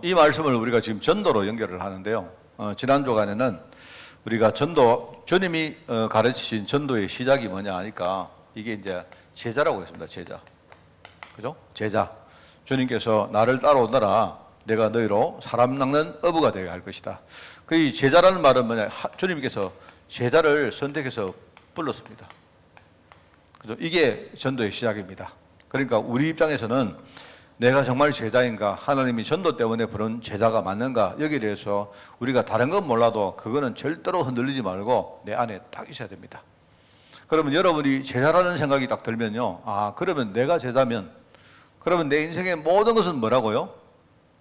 이 말씀을 우리가 지금 전도로 연결을 하는데요. 지난 주간에는 우리가 주님이 가르치신 전도의 시작이 뭐냐 하니까 이게 이제 제자라고 했습니다. 제자. 그죠? 제자. 주님께서 나를 따라오너라. 내가 너희로 사람 낚는 어부가 되게 할 것이다. 그 제자라는 말은 뭐냐? 주님께서 제자를 선택해서 불렀습니다. 그죠? 이게 전도의 시작입니다. 그러니까 우리 입장에서는 내가 정말 제자인가? 하나님이 전도 때문에 부른 제자가 맞는가? 여기에 대해서 우리가 다른 건 몰라도 그거는 절대로 흔들리지 말고 내 안에 딱 있어야 됩니다. 그러면 여러분이 제자라는 생각이 딱 들면요. 그러면 내가 제자면 그러면 내 인생의 모든 것은 뭐라고요?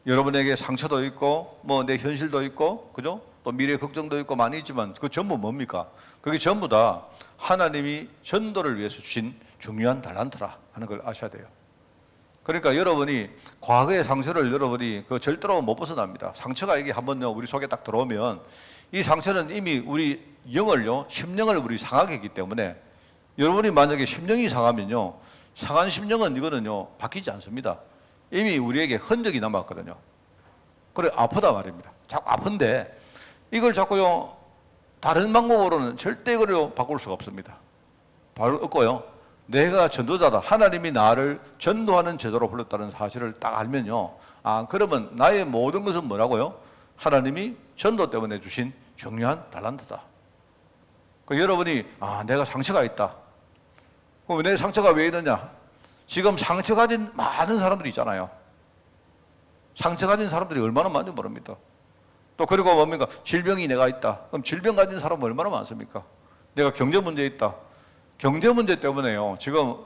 여러분에게 상처도 있고 뭐 내 현실도 있고 그죠? 또 미래 걱정도 있고 많이 있지만 그 전부 뭡니까? 그게 전부 다 하나님이 전도를 위해서 주신 중요한 달란트라 하는 걸 아셔야 돼요. 그러니까 여러분이 과거의 상처를 여러분이 절대로 못 벗어납니다. 상처가 이게 한번요 우리 속에 딱 들어오면 이 상처는 이미 우리 영을요 심령을 우리 상하게 했기 때문에 여러분이 만약에 심령이 상하면요 상한 심령은 이거는요 바뀌지 않습니다. 이미 우리에게 흔적이 남았거든요. 그래 아프다 말입니다. 자꾸 아픈데 이걸 자꾸요 다른 방법으로는 절대 이걸 바꿀 수가 없습니다. 바로 없고요. 내가 전도자다. 하나님이 나를 전도하는 제자로 불렀다는 사실을 딱 알면요. 그러면 나의 모든 것은 뭐라고요? 하나님이 전도 때문에 주신 중요한 달란트다. 여러분이 내가 상처가 있다. 그럼 내 상처가 왜 있느냐? 지금 상처 가진 많은 사람들이 있잖아요. 상처 가진 사람들이 얼마나 많은지 모릅니다. 또 그리고 뭡니까? 질병이 내가 있다. 그럼 질병 가진 사람은 얼마나 많습니까? 내가 경제 문제 있다. 경제 문제 때문에요. 지금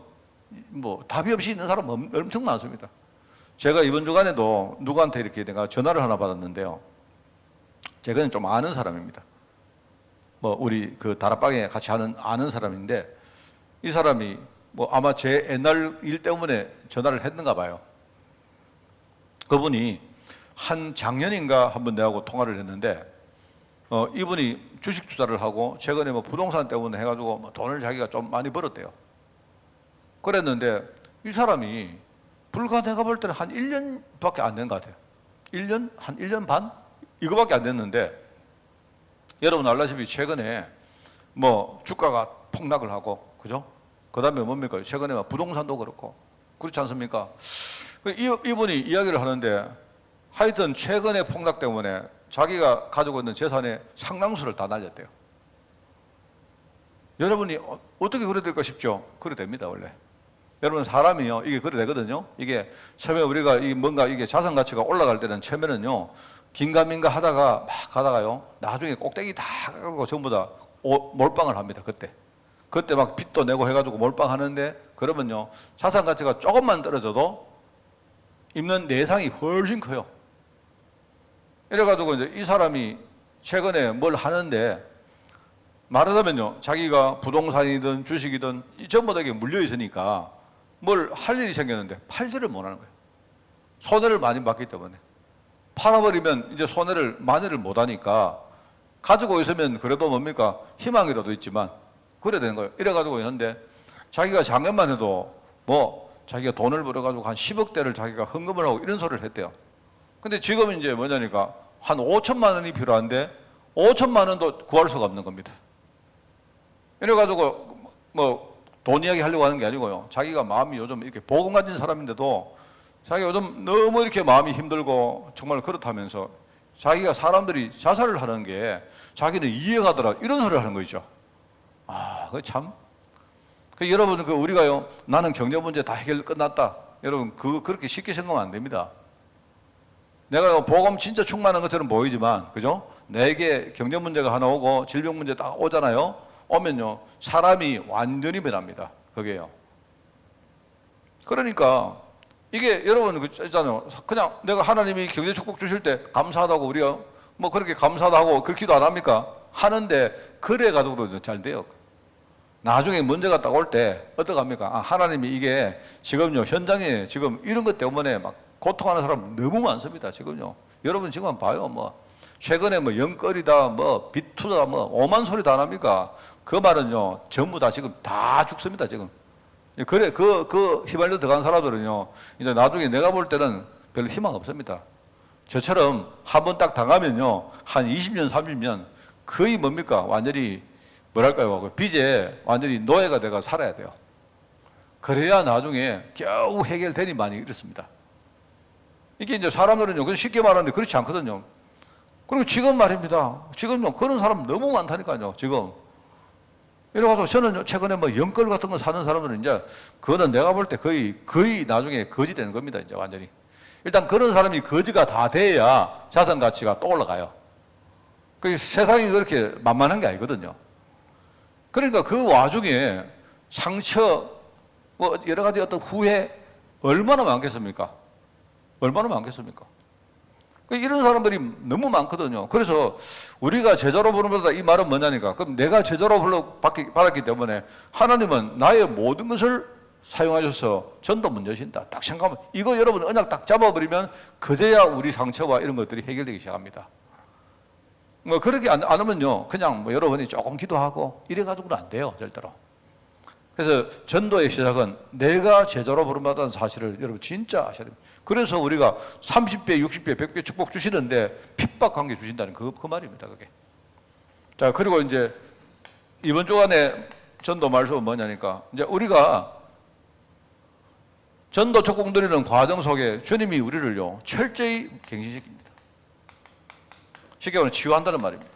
뭐 답이 없이 있는 사람 엄청 많습니다. 제가 이번 주간에도 누구한테 이렇게 내가 전화를 하나 받았는데요. 제가 좀 아는 사람입니다. 뭐 우리 그 다락방에 같이 아는 사람인데 이 사람이 뭐 아마 제 옛날 일 때문에 전화를 했는가 봐요. 그분이 한 작년인가 한번 내하고 통화를 했는데 이분이 주식 투자를 하고 최근에 뭐 부동산 때문에 해가지고 뭐 돈을 자기가 좀 많이 벌었대요. 그랬는데 이 사람이 불과 내가 볼 때는 한 1년밖에 안 된 것 같아요. 1년? 한 1년 반? 이거밖에 안 됐는데 여러분 알다시피 최근에 뭐 주가가 폭락을 하고 그죠? 그 다음에 뭡니까? 최근에 막 부동산도 그렇고 그렇지 않습니까? 이분이 이야기를 하는데 하여튼 최근의 폭락 때문에 자기가 가지고 있는 재산의 상당수를 다 날렸대요. 여러분이 어떻게 그래 될까 싶죠? 그래 됩니다, 원래. 여러분, 사람이요, 이게 그래 되거든요. 이게 처음에 우리가 뭔가 이게 자산 가치가 올라갈 때는 처음에는요, 긴가민가 하다가 막 가다가요, 나중에 꼭대기 다 가고 전부 다 몰빵을 합니다, 그때. 그때 막 빚도 내고 해가지고 몰빵하는데, 그러면요, 자산 가치가 조금만 떨어져도 입는 내상이 훨씬 커요. 이래가지고 이제 이 사람이 최근에 뭘 하는데 말하자면요, 자기가 부동산이든 주식이든 전부 다 이게 물려 있으니까 뭘 할 일이 생겼는데 팔지를 못하는 거예요. 손해를 많이 봤기 때문에. 팔아버리면 이제 손해를 많이를 못하니까 가지고 있으면 그래도 뭡니까 희망이라도 있지만 그래야 되는 거예요. 이래가지고 있는데 자기가 작년만 해도 뭐 자기가 돈을 벌어가지고 한 10억대를 자기가 헌금을 하고 이런 소리를 했대요. 근데 지금 이제 뭐냐니까 한 5천만 원이 필요한데 5천만 원도 구할 수가 없는 겁니다. 이래가지고 뭐 돈 이야기 하려고 하는 게 아니고요. 자기가 마음이 요즘 이렇게 복음 가진 사람인데도 자기가 요즘 너무 이렇게 마음이 힘들고 정말 그렇다면서 자기가 사람들이 자살을 하는 게 자기는 이해가 가더라 이런 소리를 하는 거 있죠. 그거 참. 여러분 우리가요 나는 경제 문제 다 해결 끝났다. 여러분 그렇게 쉽게 생각하면 안 됩니다. 내가 복음 진짜 충만한 것처럼 보이지만 그죠? 내게 경제 문제가 하나 오고 질병 문제 딱 오잖아요. 오면요 사람이 완전히 변합니다. 그게요. 그러니까 이게 여러분 있잖아요. 그냥 내가 하나님이 경제 축복 주실 때 감사하다고 우리가 뭐 그렇게 감사하다고 그렇게도 안 합니까? 하는데 그래 가지고도 잘 돼요. 나중에 문제가 딱 올 때 어떻게 합니까? 하나님이 이게 지금요 현장에 지금 이런 것 때문에 막 고통하는 사람 너무 많습니다. 지금요. 여러분 지금 봐요. 뭐 최근에 뭐 영끌이다, 뭐 빚투다, 뭐 오만 소리 다 납니까? 그 말은요 전부 다 지금 다 죽습니다. 지금. 그래 그 휘발유 들어간 사람들은요 이제 나중에 내가 볼 때는 별로 희망 없습니다. 저처럼 한 번 딱 당하면요, 한 20년, 30년 거의 뭡니까? 완전히 뭐랄까요? 빚에 완전히 노예가 돼가 살아야 돼요. 그래야 나중에 겨우 해결되니만이 이렇습니다. 이게 이제 사람들은요, 그냥 쉽게 말하는데 그렇지 않거든요. 그리고 지금 말입니다. 지금요, 그런 사람 너무 많다니까요, 지금. 이래가지고 저는 최근에 뭐 연끌 같은 거 사는 사람들은 이제 그거는 내가 볼 때 거의 나중에 거지 되는 겁니다, 이제 완전히. 일단 그런 사람이 거지가 다 돼야 자산 가치가 또 올라가요. 그 세상이 그렇게 만만한 게 아니거든요. 그러니까 그 와중에 상처, 뭐 여러 가지 어떤 후회 얼마나 많겠습니까? 얼마나 많겠습니까? 이런 사람들이 너무 많거든요. 그래서 우리가 제자로 부름받다 이 말은 뭐냐니까. 그럼 내가 제자로 받았기 때문에 하나님은 나의 모든 것을 사용하셔서 전도문 여신다. 딱 생각하면 이거 여러분 언약 딱 잡아버리면 그제야 우리 상처와 이런 것들이 해결되기 시작합니다. 뭐 그렇게 안 하면요, 그냥 뭐 여러분이 조금 기도하고 이래가지고는 안 돼요, 절대로. 그래서 전도의 시작은 내가 제자로 부름받았다는 사실을 여러분 진짜 아셔야 됩니다. 그래서 우리가 30배, 60배, 100배 축복 주시는데 핍박한 게 주신다는 그 말입니다, 그게. 자, 그리고 이제 이번 주간에 전도 말씀은 뭐냐니까, 이제 우리가 전도 축복 드리는 과정 속에 주님이 우리를요, 철저히 갱신시킵니다. 쉽게 말하면 치유한다는 말입니다.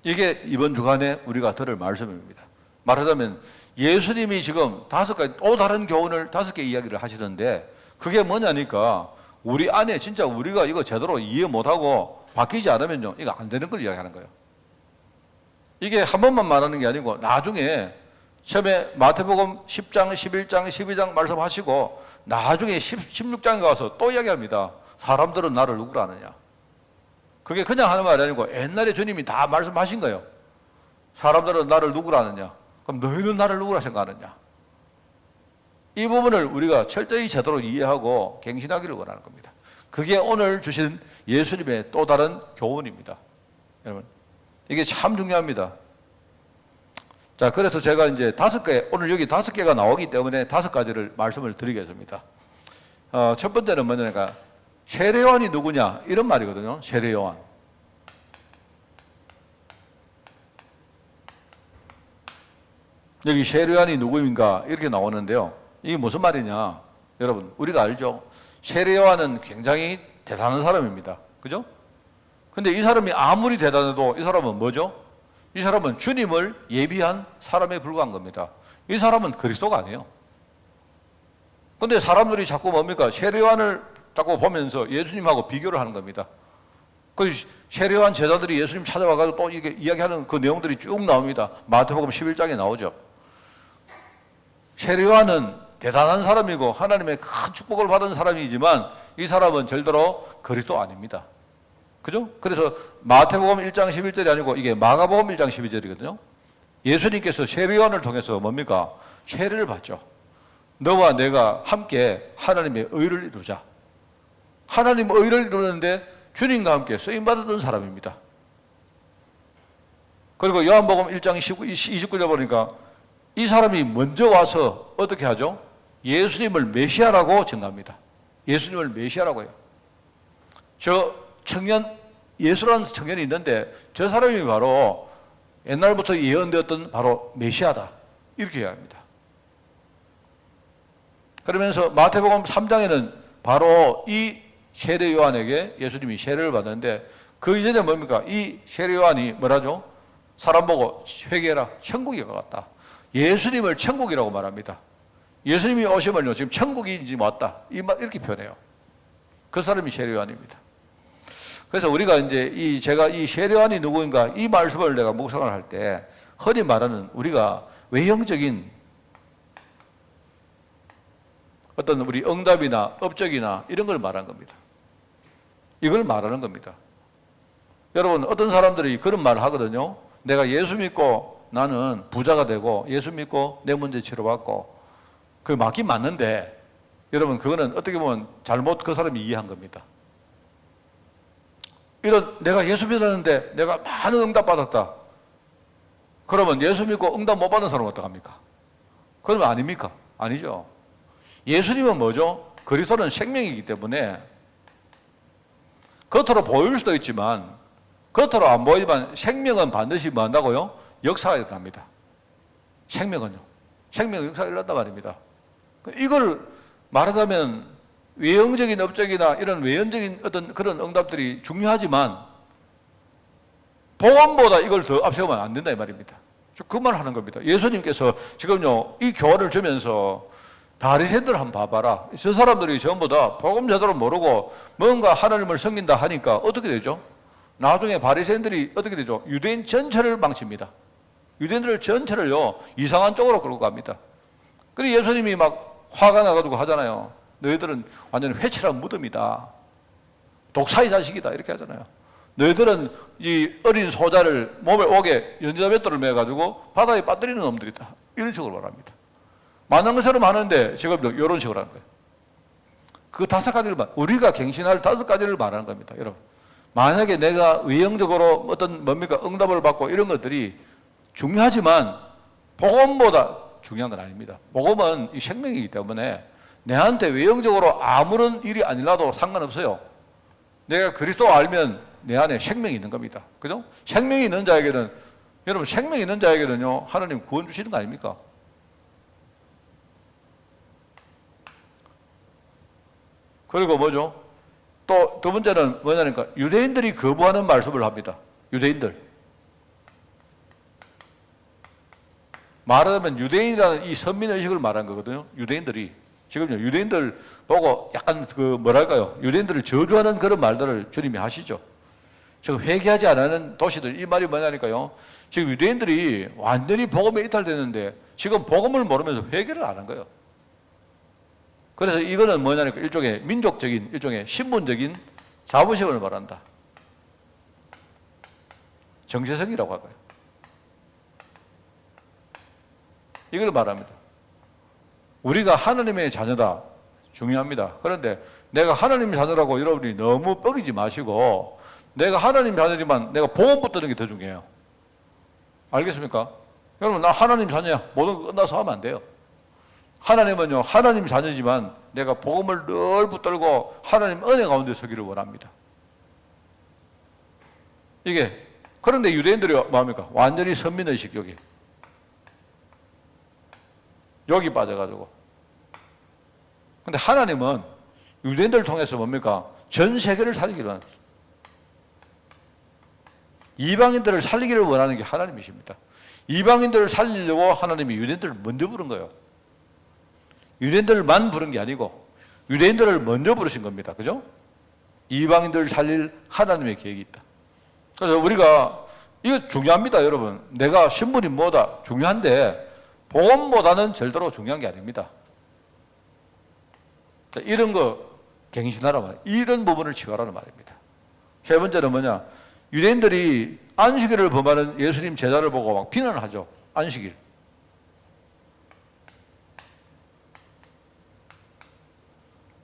이게 이번 주간에 우리가 들을 말씀입니다. 말하자면 예수님이 지금 5가지 또 다른 교훈을 5개 이야기를 하시는데 그게 뭐냐니까 우리 안에 진짜 우리가 이거 제대로 이해 못하고 바뀌지 않으면요, 이거 안 되는 걸 이야기하는 거예요. 이게 한 번만 말하는 게 아니고 나중에 처음에 마태복음 10장, 11장, 12장 말씀하시고 나중에 16장에 가서 또 이야기합니다. 사람들은 나를 누구라 하느냐. 그게 그냥 하는 말이 아니고 옛날에 주님이 다 말씀하신 거예요. 사람들은 나를 누구라 하느냐. 그럼 너희는 나를 누구라 생각하느냐. 이 부분을 우리가 철저히 제대로 이해하고 갱신하기를 원하는 겁니다. 그게 오늘 주신 예수님의 또 다른 교훈입니다. 여러분, 이게 참 중요합니다. 자, 그래서 제가 이제 5개, 오늘 여기 5개가 나오기 때문에 5가지를 말씀을 드리겠습니다. 첫 번째는 뭐냐니까 세례요한이 누구냐 이런 말이거든요. 세례요한. 여기 세례요한이 누구인가 이렇게 나오는데요. 이게 무슨 말이냐? 여러분, 우리가 알죠? 세례요한은 굉장히 대단한 사람입니다. 그죠? 근데 이 사람이 아무리 대단해도 이 사람은 뭐죠? 이 사람은 주님을 예비한 사람에 불과한 겁니다. 이 사람은 그리스도가 아니에요. 근데 사람들이 자꾸 뭡니까? 세례요한을 자꾸 보면서 예수님하고 비교를 하는 겁니다. 그 세례요한 제자들이 예수님 찾아와가지고 또 이게 이야기하는 그 내용들이 쭉 나옵니다. 마태복음 11장에 나오죠. 세례요한은 대단한 사람이고 하나님의 큰 축복을 받은 사람이지만 이 사람은 절대로 그리스도 아닙니다. 그죠? 그래서 마태복음 1장 11절이 아니고 이게 마가복음 1장 12절이거든요. 예수님께서 세례요한을 통해서 뭡니까? 세례를 받죠. 너와 내가 함께 하나님의 의를 이루자. 하나님 의를 이루는데 주님과 함께 쓰임받았던 사람입니다. 그리고 요한복음 1장 29절 보니까 이 사람이 먼저 와서 어떻게 하죠? 예수님을 메시아라고 증가합니다. 예수님을 메시아라고 해요. 저 청년, 예수라는 청년이 있는데 저 사람이 바로 옛날부터 예언되었던 바로 메시아다. 이렇게 이야기합니다. 그러면서 마태복음 3장에는 바로 이 세례 요한에게 예수님이 세례를 받았는데 그 이전에 뭡니까? 이 세례 요한이 뭐라죠? 사람 보고 회개해라. 천국이 가깝다. 예수님을 천국이라고 말합니다. 예수님이 오시면요, 지금 천국이 이제 왔다. 이렇게 표현해요. 그 사람이 세례 요한입니다. 그래서 우리가 이제 제가 이 세례 요한이 누구인가 이 말씀을 내가 묵상을 할 때 흔히 말하는 우리가 외형적인 어떤 우리 응답이나 업적이나 이런 걸 말한 겁니다. 이걸 말하는 겁니다. 여러분, 어떤 사람들이 그런 말을 하거든요. 내가 예수 믿고 나는 부자가 되고 예수 믿고 내 문제 치료받고 그게 맞긴 맞는데 여러분, 그거는 어떻게 보면 잘못 그 사람이 이해한 겁니다. 이런 내가 예수 믿었는데 내가 많은 응답 받았다. 그러면 예수 믿고 응답 못 받은 사람은 어떡합니까? 그러면 아닙니까? 아니죠. 예수님은 뭐죠? 그리스도는 생명이기 때문에 겉으로 보일 수도 있지만 겉으로 안 보이지만 생명은 반드시 뭐 한다고요? 역사가 일어납니다. 생명은요. 생명 역사가 일어난단 말입니다. 이걸 말하자면 외형적인 업적이나 이런 외연적인 어떤 그런 응답들이 중요하지만 복음보다 이걸 더 앞세우면 안 된다 이 말입니다. 그 말 하는 겁니다. 예수님께서 지금요 이 교훈을 주면서 바리새인들 한번 봐봐라. 저 사람들이 전부 다 복음 제대로 모르고 뭔가 하나님을 섬긴다 하니까 어떻게 되죠? 나중에 바리새인들이 어떻게 되죠? 유대인 전체를 망칩니다. 유대인들 전체를요 이상한 쪽으로 끌고 갑니다. 그래서 예수님이 막 화가 나가지고 하잖아요. 너희들은 완전히 회칠한 무덤이다. 독사의 자식이다. 이렇게 하잖아요. 너희들은 이 어린 소자를 몸에 옥에 연자맷돌을 매가지고 바다에 빠뜨리는 놈들이다. 이런 식으로 말합니다. 만난 것처럼 하는데 지금 이런 식으로 하는 거예요. 그 5가지를 우리가 갱신할 5가지를 말하는 겁니다. 여러분, 만약에 내가 외형적으로 어떤 뭡니까 응답을 받고 이런 것들이 중요하지만 복음보다 중요한 건 아닙니다. 복음은 이 생명이기 때문에 내한테 외형적으로 아무런 일이 아니라도 상관없어요. 내가 그리스도 알면 내 안에 생명이 있는 겁니다. 그죠? 생명이 있는 자에게는, 여러분, 생명이 있는 자에게는요, 하나님 구원 주시는 거 아닙니까? 그리고 뭐죠? 또 두 번째는 뭐냐니까, 유대인들이 거부하는 말씀을 합니다. 유대인들. 말하자면 유대인이라는 이 선민의식을 말한 거거든요. 유대인들이. 지금요, 유대인들 보고 약간 그 뭐랄까요. 유대인들을 저주하는 그런 말들을 주님이 하시죠. 지금 회개하지 않는 도시들, 이 말이 뭐냐니까요. 지금 유대인들이 완전히 복음에 이탈됐는데 지금 복음을 모르면서 회개를 안 한 거예요. 그래서 이거는 뭐냐니까 일종의 민족적인, 일종의 신분적인 자부심을 말한다. 정체성이라고 할까요. 이걸 말합니다. 우리가 하나님의 자녀다. 중요합니다. 그런데 내가 하나님의 자녀라고 여러분이 너무 뻐기지 마시고 내가 하나님 자녀지만 내가 복음 붙드는 게 더 중요해요. 알겠습니까? 여러분, 나 하나님 자녀야. 모든 거 끝나서 하면 안 돼요. 하나님은요, 하나님 자녀지만 내가 복음을 늘 붙들고 하나님 은혜 가운데 서기를 원합니다. 이게, 그런데 유대인들이 뭐합니까? 완전히 선민의식, 여기 빠져가지고. 근데 하나님은 유대인들을 통해서 뭡니까? 전 세계를 살리기를 원합니다. 이방인들을 살리기를 원하는 게 하나님이십니다. 이방인들을 살리려고 하나님이 유대인들을 먼저 부른 거예요. 유대인들만 부른 게 아니고 유대인들을 먼저 부르신 겁니다. 그죠? 이방인들을 살릴 하나님의 계획이 있다. 그래서 우리가 이거 중요합니다, 여러분. 내가 신분이 뭐다 중요한데 복음보다는 절대로 중요한 게 아닙니다. 이런 거 갱신하라 말이에요. 이런 부분을 치워라는 말입니다. 세 번째는 뭐냐? 유대인들이 안식일을 범하는 예수님 제자를 보고 막 비난을 하죠. 안식일.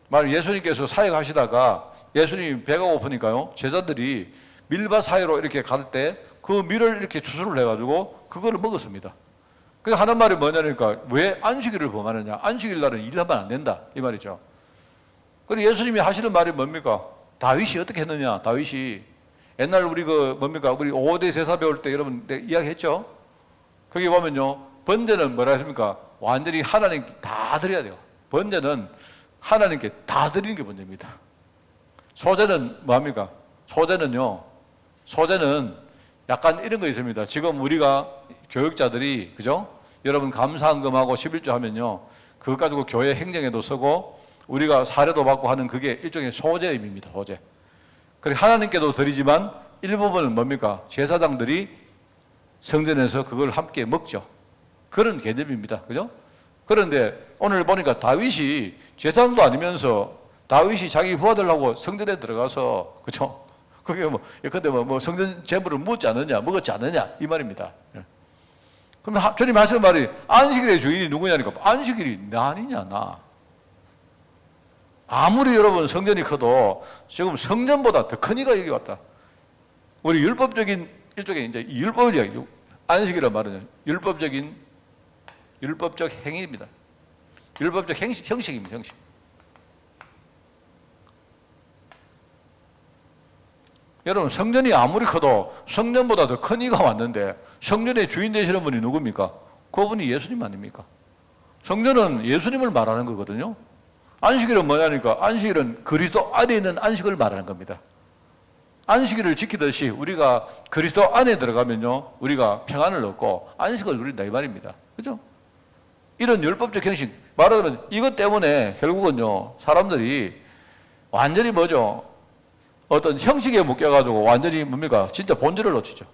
만약 예수님께서 사역하시다가 예수님이 배가 고프니까요, 제자들이 밀밭 사이로 이렇게 갈 때 그 밀을 이렇게 추수를 해가지고 그거를 먹었습니다. 그래서 하는 말이 뭐냐니까, 왜 안식일을 범하느냐? 안식일 날은 일하면 안 된다. 이 말이죠. 그리고 예수님이 하시는 말이 뭡니까? 다윗이 어떻게 했느냐? 다윗이 옛날 우리 뭡니까? 우리 5대 제사 배울 때 여러분 이야기했죠? 거기 보면요, 번제는 뭐라 했습니까? 완전히 하나님 다 드려야 돼요. 번제는 하나님께 다 드리는 게 번제입니다. 소제는 뭐합니까? 소제는 약간 이런 거 있습니다. 지금 우리가 교육자들이, 그죠? 여러분 감사헌금하고 11조 하면요, 그것 가지고 교회 행정에도 쓰고 우리가 사례도 받고 하는 그게 일종의 소제 의미입니다. 소제. 그래 하나님께도 드리지만 일부분은 뭡니까? 제사장들이 성전에서 그걸 함께 먹죠. 그런 개념입니다. 그죠? 그런데 오늘 보니까 다윗이 제사장도 아니면서 다윗이 자기 후아들하고 성전에 들어가서, 그죠? 그게 근데 성전 제물을 먹었지 않느냐 이 말입니다. 그럼 주님 하시는 말이 안식일의 주인이 누구냐니까, 안식일이 나 아니냐, 나. 아무리 여러분 성전이 커도 지금 성전보다 더 큰 이가 여기 왔다. 우리 율법적인 일종의 이제 율법이야. 안식이란 말은 율법적 행위입니다. 율법적 형식입니다, 형식. 여러분, 성전이 아무리 커도 성전보다 더 큰 이가 왔는데 성전의 주인 되시는 분이 누굽니까? 그분이 예수님 아닙니까? 성전은 예수님을 말하는 거거든요. 안식일은 뭐냐니까, 안식일은 그리스도 안에 있는 안식을 말하는 겁니다. 안식일을 지키듯이 우리가 그리스도 안에 들어가면요, 우리가 평안을 얻고 안식을 누린다 이 말입니다. 그죠? 이런 율법적 형식, 말하자면 이것 때문에 결국은요, 사람들이 완전히 뭐죠? 어떤 형식에 묶여가지고 완전히 뭡니까? 진짜 본질을 놓치죠.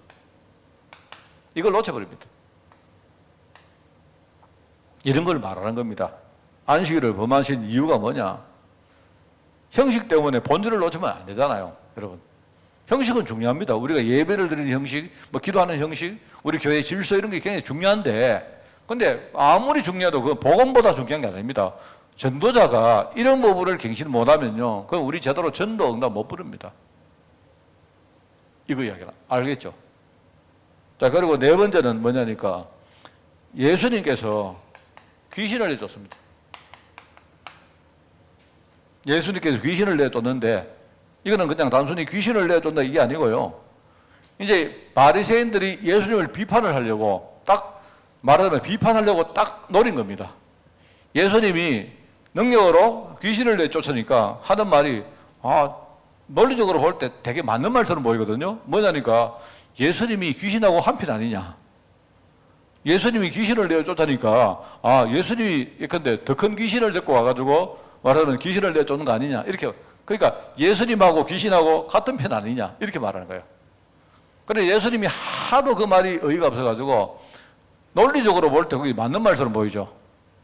이걸 놓쳐버립니다. 이런 걸 말하는 겁니다. 안식일을 범하신 이유가 뭐냐? 형식 때문에 본질을 놓치면 안 되잖아요, 여러분. 형식은 중요합니다. 우리가 예배를 드리는 형식, 뭐 기도하는 형식, 우리 교회 질서 이런 게 굉장히 중요한데, 근데 아무리 중요해도 그 복음보다 중요한 게 아닙니다. 전도자가 이런 부분을 갱신 못하면요, 그럼 우리 제대로 전도 응답 못 부릅니다. 이거 이야기는 알겠죠? 자, 그리고 네 번째는 뭐냐니까, 예수님께서 귀신을 내줬습니다. 예수님께서 귀신을 내줬는데, 이거는 그냥 단순히 귀신을 내줬다 이게 아니고요. 이제 바리새인들이 예수님을 비판을 하려고 딱 말하자면 비판하려고 딱 노린 겁니다. 예수님이 능력으로 귀신을 내쫓으니까 하는 말이 논리적으로 볼 때 되게 맞는 말처럼 보이거든요. 뭐냐니까 예수님이 귀신하고 한편 아니냐. 예수님이 귀신을 내쫓으니까 예수님이 예컨대 더 큰 귀신을 데리고 와가지고 말하면 귀신을 내쫓는 거 아니냐. 이렇게, 그러니까 예수님하고 귀신하고 같은 편 아니냐 이렇게 말하는 거예요. 그런데 예수님이 하도 그 말이 어이가 없어가지고 논리적으로 볼 때 그게 맞는 말처럼 보이죠.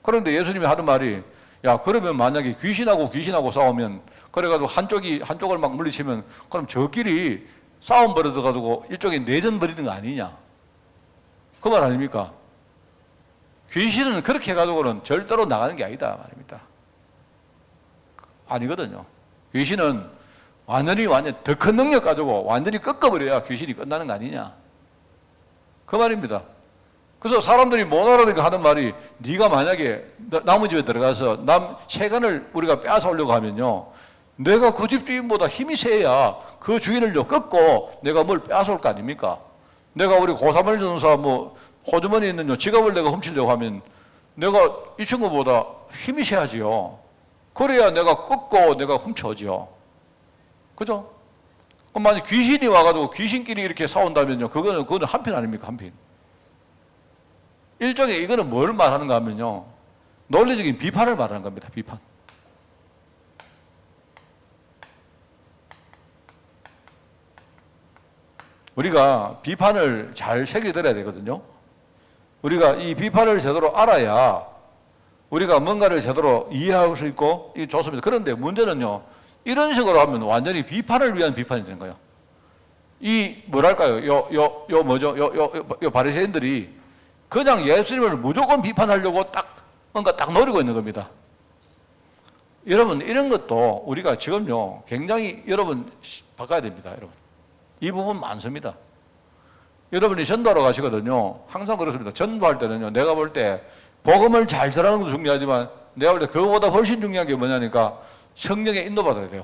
그런데 예수님이 하는 말이, 야, 그러면 만약에 귀신하고 싸우면, 그래가지고 한쪽을 막 물리치면, 그럼 저끼리 싸움 벌어져가지고 일종의 내전 벌이는 거 아니냐. 그 말 아닙니까? 귀신은 그렇게 해가지고는 절대로 나가는 게 아니다 말입니다. 아니거든요. 귀신은 완전히 더 큰 능력 가지고 완전히 꺾어버려야 귀신이 끝나는 거 아니냐. 그 말입니다. 그래서 사람들이 못 알아듣게 하는 말이, 네가 만약에 남의 집에 들어가서 세간을 우리가 빼앗아오려고 하면요, 내가 그 집 주인보다 힘이 세야 그 주인을요 꺾고 내가 뭘 빼앗아올 거 아닙니까? 내가 우리 고사மல் 전사 호주머니에 있는 지갑을 내가 훔치려고 하면 내가 이 친구보다 힘이 세야지요. 그래야 내가 꺾고 내가 훔쳐오지요. 그죠? 그럼 만약 귀신이 와가지고 귀신끼리 이렇게 싸운다면요, 그거는 한편 아닙니까? 한편. 일종의 이거는 뭘 말하는가 하면요, 논리적인 비판을 말하는 겁니다. 비판. 우리가 비판을 잘 새겨들어야 되거든요. 우리가 이 비판을 제대로 알아야 우리가 뭔가를 제대로 이해할 수 있고 이게 좋습니다. 그런데 문제는요, 이런 식으로 하면 완전히 비판을 위한 비판이 되는 거예요. 이 뭐랄까요, 요 바리새인들이 그냥 예수님을 무조건 비판하려고 뭔가 딱 노리고 있는 겁니다. 여러분, 이런 것도 우리가 지금요, 굉장히 여러분 바꿔야 됩니다. 여러분, 이 부분 많습니다. 여러분이 전도하러 가시거든요. 항상 그렇습니다. 전도할 때는요, 내가 볼 때 복음을 잘 전하는 것도 중요하지만 내가 볼 때 그거보다 훨씬 중요한 게 뭐냐니까 성령에 인도받아야 돼요.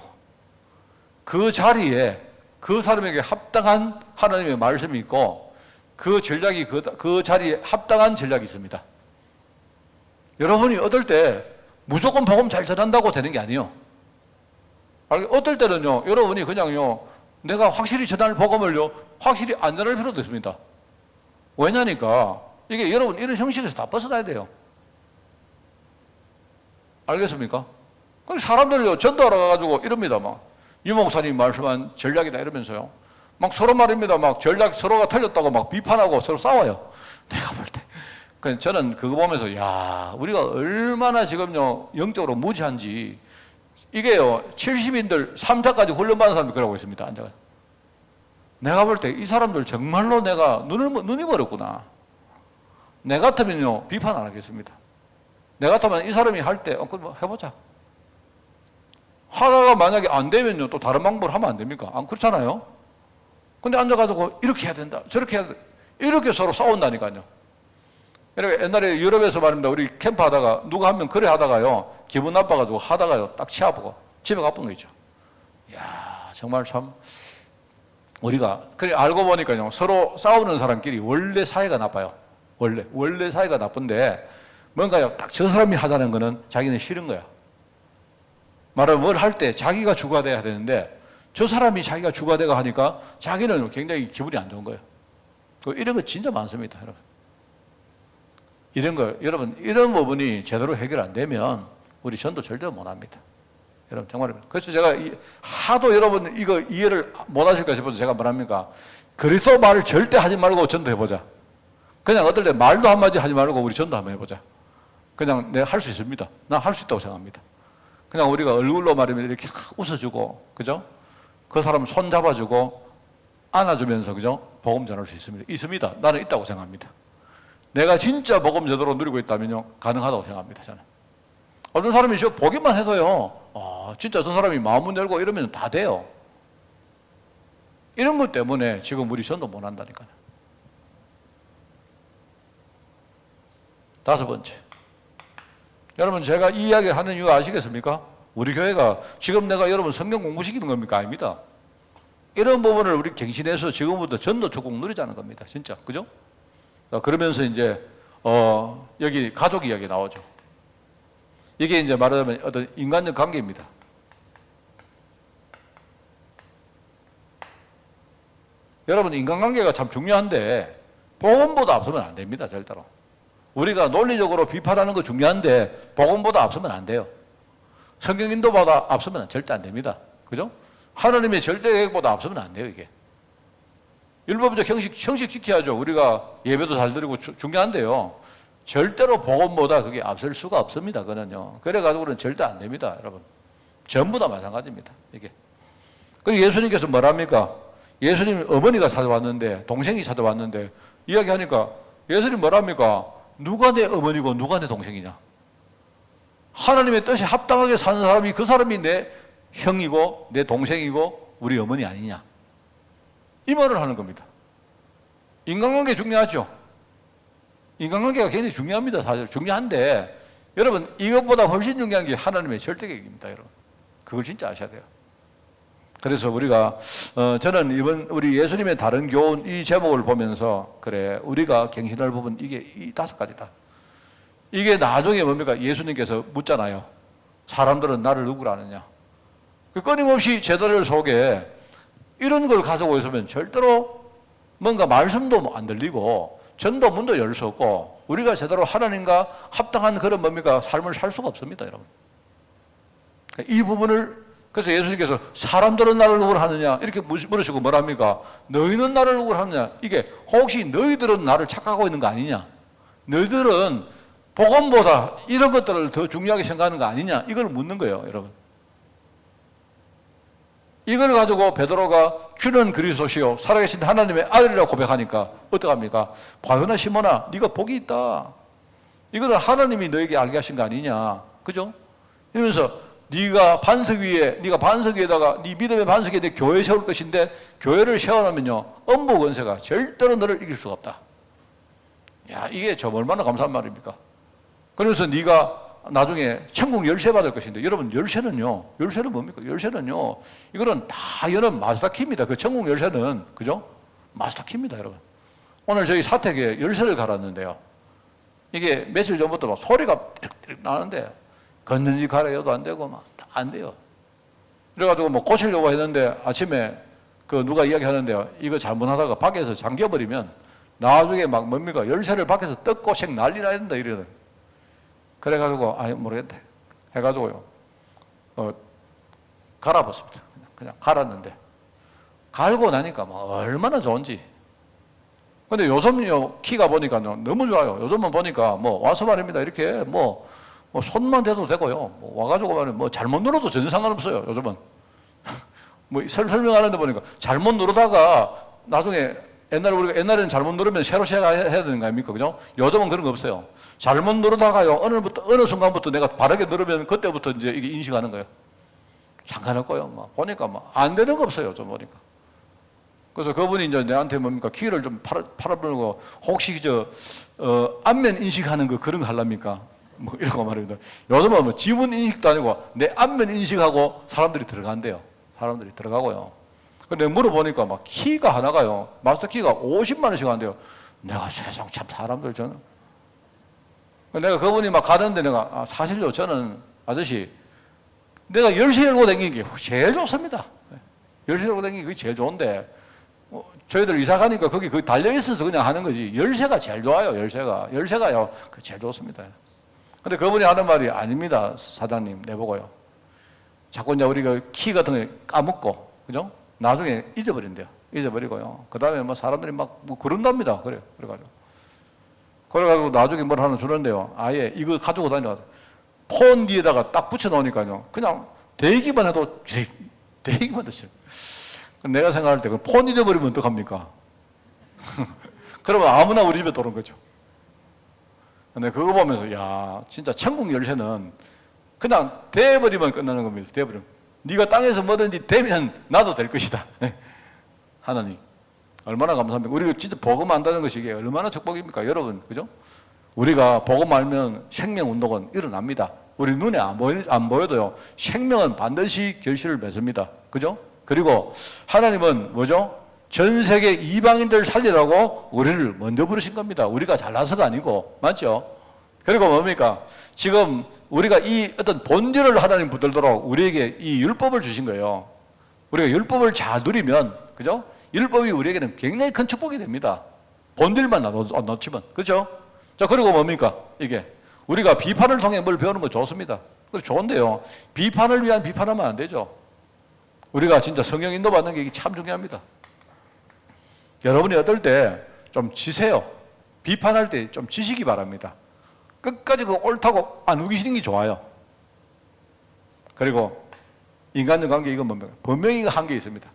그 자리에 그 사람에게 합당한 하나님의 말씀이 있고 그 전략이 그 자리에 합당한 전략이 있습니다. 여러분이 얻을 때 무조건 복음 잘 전한다고 되는 게 아니에요. 어떨 때는요, 여러분이 그냥요, 내가 확실히 전할 복음을요, 확실히 안 전할 필요도 있습니다. 왜냐니까 이게 여러분 이런 형식에서 다 벗어나야 돼요. 알겠습니까? 그래서 사람들요, 전도하러 가가지고 이럽니다. 유 목사님 말씀한 전략이다 이러면서요. 막 서로 말입니다. 막 전략 서로가 틀렸다고 막 비판하고 서로 싸워요. 내가 볼 때. 그래서 저는 그거 보면서, 야, 우리가 얼마나 지금요, 영적으로 무지한지. 이게요, 70인들 3차까지 훈련받은 사람이 그러고 있습니다. 앉아가. 내가 볼 때 이 사람들 정말로 내가 눈이 멀었구나. 내 같으면요, 비판 안 하겠습니다. 내 같으면 이 사람이 할 때, 그럼 해보자. 하다가 만약에 안 되면요, 또 다른 방법을 하면 안 됩니까? 안 그렇잖아요? 근데 앉아가지고 이렇게 해야 된다, 저렇게 해야 된다. 이렇게 서로 싸운다니까요. 그러니까 옛날에 유럽에서 말입니다. 우리 캠프 하다가 누가 한 명 그래 하다가요, 기분 나빠가지고 하다가요, 딱 치아보고 집에 가본 거 있죠. 이야, 정말 참 우리가 그래 알고 보니까요, 서로 싸우는 사람끼리 원래 사이가 나빠요. 원래 사이가 나쁜데 뭔가요, 딱 저 사람이 하자는 거는 자기는 싫은 거야. 말하면 뭘 할 때 자기가 주가 돼야 되는데 저 사람이 자기가 주가 되고 하니까 자기는 굉장히 기분이 안 좋은 거예요. 이런 거 진짜 많습니다, 여러분. 이런 거, 여러분, 이런 부분이 제대로 해결 안 되면 우리 전도 절대 못 합니다. 여러분, 정말입니다. 그래서 제가 하도 여러분 이거 이해를 못 하실까 싶어서 제가 뭐랍니까? 그리스도 말을 절대 하지 말고 전도 해보자. 그냥 어떨 때 말도 한마디 하지 말고 우리 전도 한번 해보자. 그냥 내가 할 수 있습니다. 난 할 수 있다고 생각합니다. 그냥 우리가 얼굴로 말하면 이렇게 웃어주고, 그죠? 그 사람 손 잡아주고, 안아주면서, 그죠? 복음 전할 수 있습니다. 있습니다. 나는 있다고 생각합니다. 내가 진짜 복음 제대로 누리고 있다면요, 가능하다고 생각합니다, 저는. 어떤 사람이 저 보기만 해도요, 진짜 저 사람이 마음을 열고 이러면 다 돼요. 이런 것 때문에 지금 우리 전도 못 한다니까요. 다섯 번째. 여러분, 제가 이 이야기 하는 이유 아시겠습니까? 우리 교회가 지금 내가 여러분 성경 공부시키는 겁니까? 아닙니다. 이런 부분을 우리 갱신해서 지금부터 전도 축복 누리자는 겁니다. 진짜. 그죠? 그러면서 이제, 여기 가족 이야기 나오죠. 이게 이제 말하자면 어떤 인간적 관계입니다. 여러분, 인간관계가 참 중요한데, 복음보다 앞서면 안 됩니다, 절대로. 우리가 논리적으로 비판하는 거 중요한데, 복음보다 앞서면 안 돼요. 성경 인도보다 앞서면 절대 안 됩니다. 그죠? 하나님의 절대 계획보다 앞서면 안 돼요, 이게. 율법적 형식 지켜야죠. 우리가 예배도 잘 드리고 중요한데요. 절대로 복음보다 그게 앞설 수가 없습니다, 그거는요. 그래가지고는 절대 안 됩니다, 여러분. 전부 다 마찬가지입니다, 이게. 그리고 예수님께서 뭐랍니까? 예수님 어머니가 찾아왔는데, 동생이 찾아왔는데, 이야기하니까 예수님 뭐랍니까? 누가 내 어머니고 누가 내 동생이냐? 하나님의 뜻에 합당하게 사는 사람이 그 사람이 내 형이고 내 동생이고 우리 어머니 아니냐? 이 말을 하는 겁니다. 인간관계 중요하죠? 인간관계가 굉장히 중요합니다, 사실. 중요한데, 여러분, 이것보다 훨씬 중요한 게 하나님의 절대계획입니다, 여러분. 그걸 진짜 아셔야 돼요. 그래서 우리가, 저는 이번 우리 예수님의 다른 교훈 이 제목을 보면서, 그래, 우리가 갱신할 부분, 이게 이 다섯 가지다. 이게 나중에 뭡니까? 예수님께서 묻잖아요. 사람들은 나를 누구라 하느냐? 끊임없이 제자들 속에 이런 걸 가지고 있으면 절대로 뭔가 말씀도 안 들리고 전도 문도 열 수 없고 우리가 제대로 하나님과 합당한 그런 뭡니까? 삶을 살 수가 없습니다, 여러분. 이 부분을 그래서 예수님께서 사람들은 나를 누구라 하느냐 이렇게 물으시고 뭐랍니까? 너희는 나를 누구라 하느냐? 이게 혹시 너희들은 나를 착각하고 있는 거 아니냐? 너희들은 복음보다 이런 것들을 더 중요하게 생각하는 거 아니냐? 이걸 묻는 거예요, 여러분. 이걸 가지고 베드로가 주는 그리스도시요 살아계신 하나님의 아들이라고 고백하니까 어떡합니까? 바요나 시몬아 네가 복이 있다. 이거는 하나님이 너에게 알게 하신 거 아니냐. 그죠? 이러면서 네가 반석 위에다가 네 믿음의 반석 위에 내 교회 세울 것인데 교회를 세워놓으면요 음부 권세가 절대로 너를 이길 수가 없다. 야, 이게 저 얼마나 감사한 말입니까? 그러면서 네가 나중에 천국 열쇠 받을 것인데 여러분 열쇠는 뭡니까? 열쇠는요 이거는 다 여는 마스터키입니다. 그 천국 열쇠는 그죠? 마스터키입니다, 여러분. 오늘 저희 사택에 열쇠를 갈았는데요. 이게 며칠 전부터 막 소리가 띠릭띠릭 나는데 걷는지 갈아여도 안 되고 막 안 돼요. 그래가지고 뭐 고치려고 했는데 아침에 그 누가 이야기하는데요. 이거 잘못하다가 밖에서 잠겨버리면 나중에 막 뭡니까? 열쇠를 밖에서 떡고생 난리 나야 된다 이러거든. 그래가지고 모르겠다 해가지고요 갈아봤습니다. 그냥 갈았는데 갈고 나니까 뭐 얼마나 좋은지. 근데 요즘요 키가 보니까 너무 좋아요. 요즘은 보니까 뭐 와서 말입니다 이렇게 뭐 손만 대도 되고요 뭐 와가지고 말하면 뭐 잘못 눌러도 전혀 상관없어요. 요즘은 뭐 설명하는데 보니까 잘못 누르다가 나중에 옛날에는 잘못 누르면 새로 시작해야 되는 거 아닙니까? 그죠? 요즘은 그런 거 없어요. 잘못 누르다가요, 어느 순간부터 내가 바르게 누르면 그때부터 이제 이게 인식하는 거예요. 상관없고요. 막 보니까 막 안 되는 거 없어요. 좀 보니까. 그래서 그분이 이제 내한테 뭡니까? 키를 좀 팔아보고 혹시 안면 인식하는 거 그런 거 하랍니까? 뭐 이런 거 말입니다. 요즘은 뭐 지문 인식도 아니고 내 안면 인식하고 사람들이 들어간대요. 사람들이 들어가고요. 근데 물어보니까 막 키가 하나가요. 마스터 키가 50만 원씩 한대요. 내가 세상 참 사람들 저는. 내가 그분이 막 가는데 내가 사실요 저는 아저씨 내가 열쇠 열고 다니는 게 제일 좋습니다. 열쇠 열고 다니는 게 그게 제일 좋은데 저희들 이사 가니까 거기 달려있어서 그냥 하는 거지 열쇠가 제일 좋아요. 열쇠가요 그 제일 좋습니다. 근데 그분이 하는 말이 아닙니다. 사장님 내보고요. 자꾸 이제 우리가 키 같은 거 까먹고 그죠? 나중에 잊어버린대요. 잊어버리고요. 그 다음에 뭐 사람들이 막 뭐 그런답니다. 그래가지고 나중에 뭘 하나 주는데요. 아예 이거 가지고 다녀. 폰 뒤에다가 딱 붙여놓으니까요. 그냥 대기만 해도 대기만 해도 내가 생각할 때 폰 잊어버리면 어떡합니까? 그러면 아무나 우리 집에 들어온 거죠. 근데 그거 보면서 야 진짜 천국 열쇠는 그냥 대버리면 끝나는 겁니다. 대버리면. 네가 땅에서 뭐든지 되면 나도 될 것이다. 하나님 얼마나 감사합니까? 우리가 진짜 복음 안다는 것이 이게 얼마나 축복입니까? 여러분 그죠? 우리가 복음 알면 생명운동은 일어납니다. 우리 눈에 안 보여도요 생명은 반드시 결실을 맺습니다. 그죠? 그리고 하나님은 뭐죠? 전 세계 이방인들 살리라고 우리를 먼저 부르신 겁니다. 우리가 잘나서가 아니고 맞죠? 그리고 뭡니까? 지금 우리가 이 어떤 본질을 하나님 붙들도록 우리에게 이 율법을 주신 거예요. 우리가 율법을 잘 누리면 그죠? 율법이 우리에게는 굉장히 큰 축복이 됩니다. 본질만 안 놓치면 그죠? 자 그리고 뭡니까? 이게 우리가 비판을 통해 뭘 배우는 거 좋습니다. 그래서 좋은데요. 비판을 위한 비판하면 안 되죠. 우리가 진짜 성령 인도 받는 게 참 중요합니다. 여러분이 어떨 때 좀 지세요. 비판할 때 좀 지시기 바랍니다. 끝까지 그 옳다고 안 우기시는 게 좋아요. 그리고 인간적 관계 이건 뭡니까? 분명히 한계 있습니다.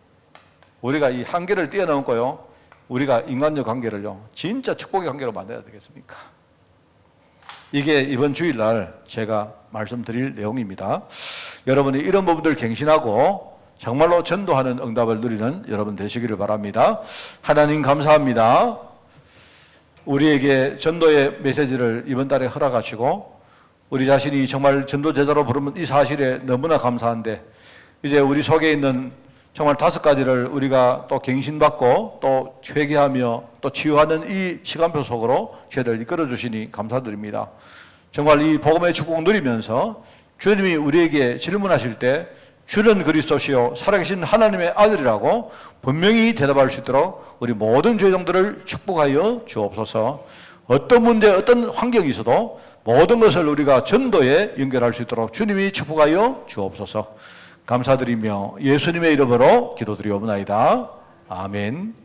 우리가 이 한계를 뛰어넘고요. 우리가 인간적 관계를요. 진짜 축복의 관계로 만들어야 되겠습니까? 이게 이번 주일날 제가 말씀드릴 내용입니다. 여러분이 이런 부분들 갱신하고 정말로 전도하는 응답을 누리는 여러분 되시기를 바랍니다. 하나님 감사합니다. 우리에게 전도의 메시지를 이번 달에 허락하시고 우리 자신이 정말 전도 제자로 부르는 이 사실에 너무나 감사한데 이제 우리 속에 있는 정말 5가지를 우리가 또 갱신받고 또 회개하며 또 치유하는 이 시간표 속으로 저희들 이끌어 주시니 감사드립니다. 정말 이 복음의 축복 누리면서 주님이 우리에게 질문하실 때 주는 그리스도시요 살아계신 하나님의 아들이라고 분명히 대답할 수 있도록 우리 모든 죄종들을 축복하여 주옵소서. 어떤 문제 어떤 환경이 있어도 모든 것을 우리가 전도에 연결할 수 있도록 주님이 축복하여 주옵소서. 감사드리며 예수님의 이름으로 기도드리옵나이다. 아멘.